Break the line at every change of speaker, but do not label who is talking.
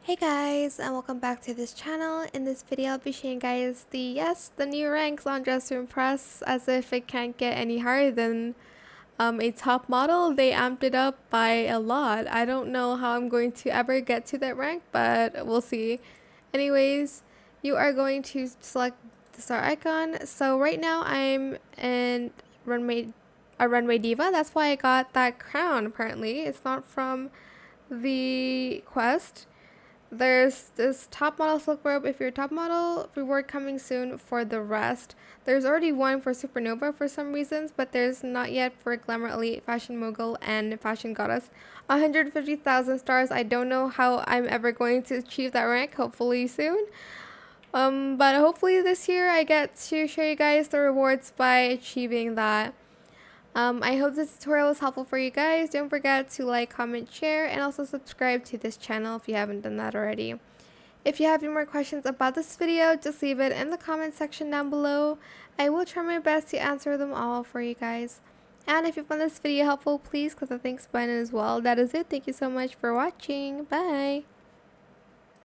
Hey guys, and welcome back to this channel. In this video I'll be showing you guys the new ranks on Dress to Impress, as if it can't get any higher than a top model. They amped it up by a lot. I don't know how I'm going to ever get to that rank, but we'll see. Anyways, you are going to select the star icon. So right now I'm in a runway diva. That's why I got that crown. Apparently it's not from the quest. There's this top model silk robe if you're a top model, reward coming soon for the rest. There's already one for Supernova for some reasons, but there's not yet for Glamour Elite, Fashion Mogul, and Fashion Goddess. 150,000 stars. I don't know how I'm ever going to achieve that rank, hopefully soon. But hopefully this year I get to show you guys the rewards by achieving that. I hope this tutorial was helpful for you guys. Don't forget to like, comment, share, and also subscribe to this channel if you haven't done that already. If you have any more questions about this video, just leave it in the comment section down below. I will try my best to answer them all for you guys. And if you found this video helpful, please click the thanks button as well. That is it. Thank you so much for watching. Bye!